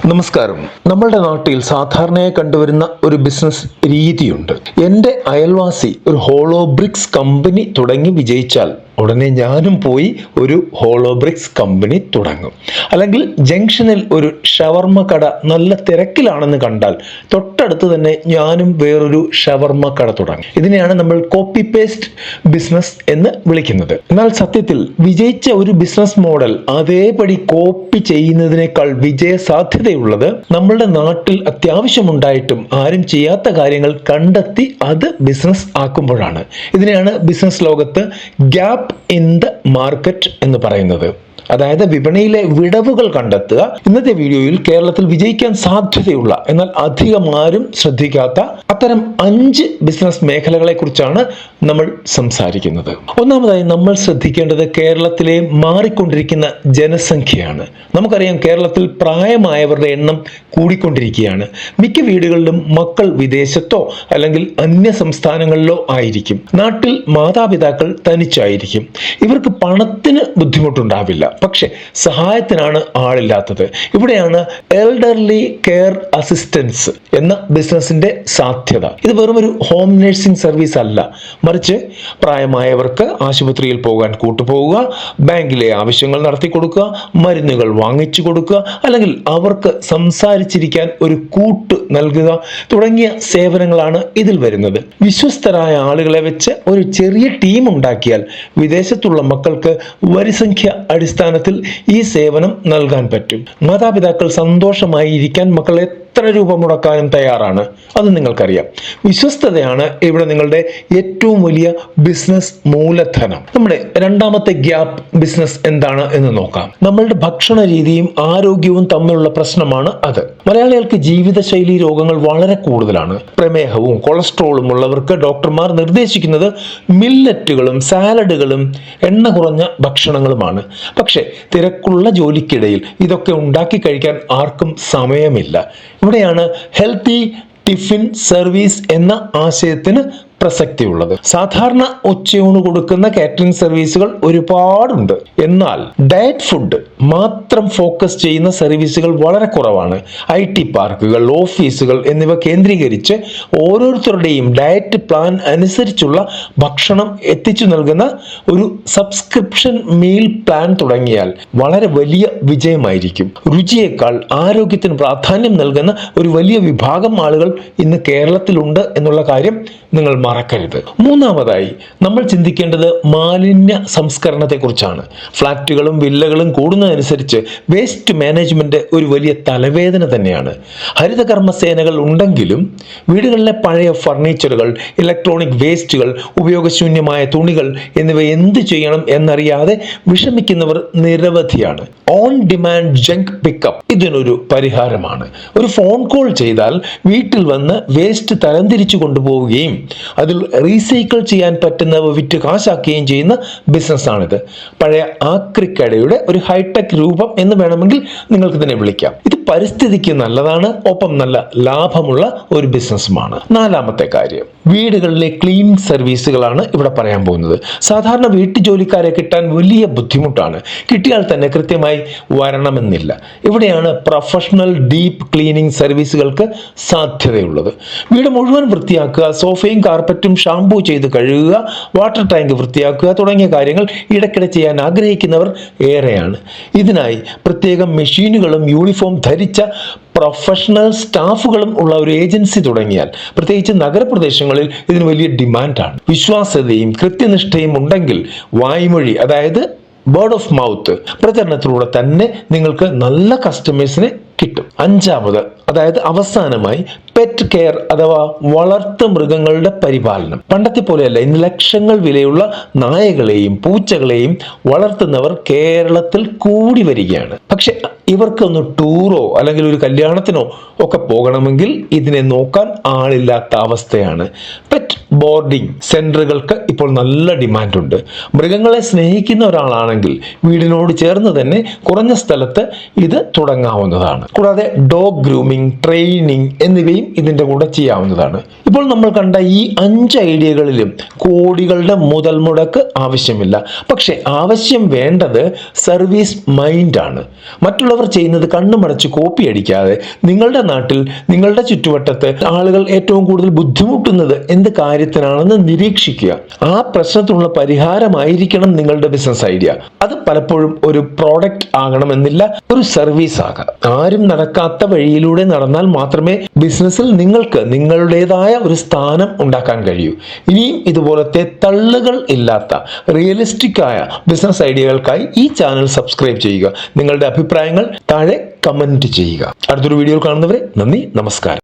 നമസ്കാരം. നമ്മളുടെ നാട്ടിൽ സാധാരണയായി കണ്ടുവരുന്ന ഒരു ബിസിനസ് രീതിയുണ്ട്. എൻ്റെ അയൽവാസി ഒരു ഹോളോ ബ്രിക്സ് കമ്പനി തുടങ്ങി വിജയിച്ചാൽ ഉടനെ ഞാനും പോയി ഒരു ഹോളോ ബ്രിക്സ് കമ്പനി തുടങ്ങും. അല്ലെങ്കിൽ ജംഗ്ഷനിൽ ഒരു ഷവർമ്മ കട നല്ല തിരക്കിലാണെന്ന് കണ്ടാൽ തൊട്ടടുത്ത് തന്നെ ഞാനും വേറൊരു ഷവർമ്മ കട തുടങ്ങും. ഇതിനെയാണ് നമ്മൾ കോപ്പി പേസ്റ്റ് ബിസിനസ് എന്ന് വിളിക്കുന്നത്. എന്നാൽ സത്യത്തിൽ വിജയിച്ച ഒരു ബിസിനസ് മോഡൽ അതേപടി കോപ്പി ചെയ്യുന്നതിനേക്കാൾ വിജയ സാധ്യതയുള്ളത് നമ്മളുടെ നാട്ടിൽ അത്യാവശ്യമുണ്ടായിട്ടും ആരും ചെയ്യാത്ത കാര്യങ്ങൾ കണ്ടെത്തി അത് ബിസിനസ് ആക്കുമ്പോഴാണ്. ഇതിനെയാണ് ബിസിനസ് ലോകത്ത് ഗ്യാപ്പ് ഇൻ ദ മാർക്കറ്റ് എന്ന് പറയുന്നത്. അതായത് വിപണിയിലെ വിടവുകൾ കണ്ടെത്തുക. ഇന്നത്തെ വീഡിയോയിൽ കേരളത്തിൽ വിജയിക്കാൻ സാധ്യതയുള്ള എന്നാൽ അധികം ആരും ശ്രദ്ധിക്കാത്ത അത്തരം 5 ബിസിനസ് മേഖലകളെ കുറിച്ചാണ് നമ്മൾ സംസാരിക്കുന്നത്. ഒന്നാമതായി നമ്മൾ ശ്രദ്ധിക്കേണ്ടത് കേരളത്തിലെ മാറിക്കൊണ്ടിരിക്കുന്ന ജനസംഖ്യയാണ്. നമുക്കറിയാം, കേരളത്തിൽ പ്രായമായവരുടെ എണ്ണം കൂടിക്കൊണ്ടിരിക്കുകയാണ്. മിക്ക വീടുകളിലും മക്കൾ വിദേശത്തോ അല്ലെങ്കിൽ അന്യ സംസ്ഥാനങ്ങളിലോ ആയിരിക്കും. നാട്ടിൽ മാതാപിതാക്കൾ തനിച്ചായിരിക്കും. ഇവർക്ക് പണത്തിന് ബുദ്ധിമുട്ടുണ്ടാവില്ല, പക്ഷെ സഹായത്തിനാണ് ആളില്ലാത്തത്. ഇവിടെയാണ് എൽഡർലി കെയർ അസിസ്റ്റൻസ് എന്ന ബിസിനസിന്റെ സാധ്യത. ഇത് വെറും ഒരു ഹോം നഴ്സിംഗ് സർവീസ് അല്ല, മറിച്ച് പ്രായമായവർക്ക് ആശുപത്രിയിൽ പോകാൻ കൂട്ടുപോകുക, ബാങ്കിലെ ആവശ്യങ്ങൾ നടത്തി കൊടുക്കുക, മരുന്നുകൾ വാങ്ങിച്ചു കൊടുക്കുക, അല്ലെങ്കിൽ അവർക്ക് സംസാരിച്ചിരിക്കാൻ ഒരു കൂട്ട് നൽകുക തുടങ്ങിയ സേവനങ്ങളാണ് ഇതിൽ വരുന്നത്. വിശ്വസ്തരായ ആളുകളെ വെച്ച് ഒരു ചെറിയ ടീം ഉണ്ടാക്കിയാൽ വിദേശത്തുള്ള മക്കൾക്ക് വരിസംഖ്യ അടിസ്ഥാനത്തിൽ ഈ സേവനം നൽകാൻ പറ്റും. മാതാപിതാക്കൾ സന്തോഷമായി ഇരിക്കാൻ മക്കൾ എത്ര രൂപ മുടക്കാനും തയ്യാറാണ്, അത് നിങ്ങൾക്കറിയാം. വിശ്വസ്തതയാണ് ഇവിടെ നിങ്ങളുടെ ഏറ്റവും വലിയ ബിസിനസ് മൂലധനം. നമ്മുടെ രണ്ടാമത്തെ ഗ്യാപ്പ് ബിസിനസ് എന്താണ് എന്ന് നോക്കാം. നമ്മളുടെ ഭക്ഷണ രീതിയും ആരോഗ്യവും തമ്മിലുള്ള പ്രശ്നമാണ് അത്. മലയാളികൾക്ക് ജീവിതശൈലി രോഗങ്ങൾ വളരെ കൂടുതലാണ്. പ്രമേഹവും കൊളസ്ട്രോളും ഉള്ളവർക്ക് ഡോക്ടർമാർ നിർദ്ദേശിക്കുന്നത് മില്ലറ്റുകളും സാലഡുകളും എണ്ണ കുറഞ്ഞ ഭക്ഷണങ്ങളുമാണ്. പക്ഷേ തിരക്കുള്ള ജോലിക്കിടയിൽ ഇതൊക്കെ ഉണ്ടാക്കി കഴിക്കാൻ ആർക്കും സമയമില്ല. ഇവിടെയാണ് ഹെൽത്തി ടിഫിൻ സർവീസ് എന്ന ആശയത്തിന് പ്രസക്തിയുള്ളത്. സാധാരണ ഉച്ചയൂണ് കൊടുക്കുന്ന കാറ്ററിംഗ് സർവീസുകൾ ഒരുപാടുണ്ട്. എന്നാൽ ഡയറ്റ് ഫുഡ് മാത്രം ഫോക്കസ് ചെയ്യുന്ന സർവീസുകൾ വളരെ കുറവാണ്. IT പാർക്കുകൾ, ഓഫീസുകൾ എന്നിവ കേന്ദ്രീകരിച്ച് ഓരോരുത്തരുടെയും ഡയറ്റ് പ്ലാൻ അനുസരിച്ചുള്ള ഭക്ഷണം എത്തിച്ചു നൽകുന്ന ഒരു സബ്സ്ക്രിപ്ഷൻ മീൽ പ്ലാൻ തുടങ്ങിയാൽ വളരെ വലിയ വിജയമായിരിക്കും. രുചിയേക്കാൾ ആരോഗ്യത്തിന് പ്രാധാന്യം നൽകുന്ന ഒരു വലിയ വിഭാഗം ആളുകൾ ഇന്ന് കേരളത്തിലുണ്ട് എന്നുള്ള കാര്യം നിങ്ങൾ മറക്കരുത്. മൂന്നാമതായി നമ്മൾ ചിന്തിക്കേണ്ടത് മാലിന്യ സംസ്കരണത്തെ കുറിച്ചാണ്. ഫ്ലാറ്റുകളും വില്ലകളും കൂടുന്നതനുസരിച്ച് വേസ്റ്റ് മാനേജ്മെന്റ് ഒരു വലിയ തലവേദന തന്നെയാണ്. ഹരിതകർമ്മസേനകൾ ഉണ്ടെങ്കിലും വീടുകളിലെ പഴയ ഫർണിച്ചറുകൾ, ഇലക്ട്രോണിക് വേസ്റ്റുകൾ, ഉപയോഗശൂന്യമായ തുണികൾ എന്നിവ എന്ത് ചെയ്യണം എന്നറിയാതെ വിഷമിക്കുന്നവർ നിരവധിയാണ്. ഓൺ ഡിമാൻഡ് ജങ്ക് പിക്കപ്പ് ഇതിനൊരു പരിഹാരമാണ്. ഒരു ഫോൺ കോൾ ചെയ്താൽ വീട്ടിൽ വന്ന് വേസ്റ്റ് തരംതിരിച്ചു കൊണ്ടുപോവുകയും അതിൽ റീസൈക്കിൾ ചെയ്യാൻ പറ്റുന്നവ വിറ്റ് കാശാക്കുകയും ചെയ്യുന്ന ബിസിനസ്സാണിത്. പഴയ ആക്രിക്കടയുടെ ഒരു ഹൈടെക് രൂപം എന്ന് വേണമെങ്കിൽ നിങ്ങൾക്ക് ഇതിനെ വിളിക്കാം. ഇത് പരിസ്ഥിതിക്ക് നല്ലതാണ്, ഒപ്പം നല്ല ലാഭമുള്ള ഒരു ബിസിനസ്സുമാണ്. നാലാമത്തെ കാര്യം, വീടുകളിലെ ക്ലീനിങ് സർവീസുകളാണ് ഇവിടെ പറയാൻ പോകുന്നത്. സാധാരണ വീട്ടുജോലിക്കാരെ കിട്ടാൻ വലിയ ബുദ്ധിമുട്ടാണ്. കിട്ടിയാൽ തന്നെ കൃത്യമായി വരണമെന്നില്ല. ഇവിടെയാണ് പ്രൊഫഷണൽ ഡീപ്പ് ക്ലീനിങ് സർവീസുകൾക്ക് സാധ്യതയുള്ളത്. വീട് മുഴുവൻ വൃത്തിയാക്കുക, സോഫയും കാർപ്പറ്റും ഷാംപൂ ചെയ്ത് കഴുകുക, വാട്ടർ ടാങ്ക് വൃത്തിയാക്കുക തുടങ്ങിയ കാര്യങ്ങൾ ഇടയ്ക്കിടെ ചെയ്യാൻ ആഗ്രഹിക്കുന്നവർ ഏറെയാണ്. ഇതിനായി പ്രത്യേകം മെഷീനുകളും യൂണിഫോം ധരിച്ച പ്രൊഫഷണൽ സ്റ്റാഫുകളും ഉള്ള ഒരു ഏജൻസി തുടങ്ങിയാൽ, പ്രത്യേകിച്ച് നഗരപ്രദേശങ്ങളിൽ ഇതിന് വലിയ ഡിമാൻഡാണ്. വിശ്വാസ്യതയും കൃത്യനിഷ്ഠയും ഉണ്ടെങ്കിൽ വായ്മൊഴി, അതായത് വേർഡ് ഓഫ് മൗത്ത് പ്രചരണത്തിലൂടെ തന്നെ നിങ്ങൾക്ക് നല്ല കസ്റ്റമേഴ്സിനെ കിട്ടും. അഞ്ചാമത്, അതായത് അവസാനമായി, പെറ്റ് കെയർ അഥവാ വളർത്തു മൃഗങ്ങളുടെ പരിപാലനം. പണ്ടത്തെ പോലെയല്ല, ഇന്ന് ലക്ഷങ്ങൾ വിലയുള്ള നായകളെയും പൂച്ചകളെയും വളർത്തുന്നവർ കേരളത്തിൽ കൂടി വരികയാണ്. പക്ഷെ ഇവർക്കൊന്ന് ടൂറോ അല്ലെങ്കിൽ ഒരു കല്യാണത്തിനോ ഒക്കെ പോകണമെങ്കിൽ ഇതിനെ നോക്കാൻ ആളില്ലാത്ത അവസ്ഥയാണ്. പെറ്റ് ബോർഡിംഗ് സെന്ററുകൾക്ക് ഇപ്പോൾ നല്ല ഡിമാൻഡുണ്ട്. മൃഗങ്ങളെ സ്നേഹിക്കുന്ന ഒരാളാണെങ്കിൽ വീടിനോട് ചേർന്ന് തന്നെ കുറഞ്ഞ സ്ഥലത്ത് ഇത് തുടങ്ങാവുന്നതാണ്. കൂടാതെ ഡോഗ് ഗ്രൂമിംഗ്, ട്രെയിനിങ് എന്നിവയും ഇതിന്റെ കൂടെ ചെയ്യാവുന്നതാണ്. ഇപ്പോൾ നമ്മൾ കണ്ട ഈ 5 ഐഡിയകളിലും കോടികളുടെ മുതൽ മുടക്ക് ആവശ്യമില്ല. പക്ഷെ ആവശ്യം വേണ്ടത് സർവീസ് മൈൻഡാണ്. മറ്റുള്ളവർ ചെയ്യുന്നത് കണ്ണുമടച്ച് കോപ്പി അടിക്കാതെ നിങ്ങളുടെ നാട്ടിൽ, നിങ്ങളുടെ ചുറ്റുവട്ടത്ത് ആളുകൾ ഏറ്റവും കൂടുതൽ ബുദ്ധിമുട്ടുന്നത് എന്ത് കാര്യത്തിനാണെന്ന് നിരീക്ഷിക്കുക. ആ പ്രശ്നത്തിനുള്ള പരിഹാരമായിരിക്കണം നിങ്ങളുടെ ബിസിനസ് ഐഡിയ. അത് പലപ്പോഴും ഒരു പ്രോഡക്റ്റ് ആകണമെന്നില്ല, ഒരു സർവീസ് ആകാം. ആരും നടക്കാത്ത വഴിയിലൂടെ നടന്നാൽ മാത്രമേ ബിസിനസ്സിൽ നിങ്ങൾക്ക് നിങ്ങളുടേതായ ഒരു സ്ഥാനം ഉണ്ടാക്കാൻ കഴിയൂ. ഇനിയും ഇതുപോലത്തെ തള്ളുകൾ ഇല്ലാത്ത റിയലിസ്റ്റിക് ആയ ബിസിനസ് ഐഡിയകൾക്കായി ഈ ചാനൽ സബ്സ്ക്രൈബ് ചെയ്യുക. നിങ്ങളുടെ അഭിപ്രായങ്ങൾ താഴെ കമന്റ് ചെയ്യുക. അടുത്തൊരു വീഡിയോയിൽ കാണുന്നവരെ നന്ദി, നമസ്കാരം.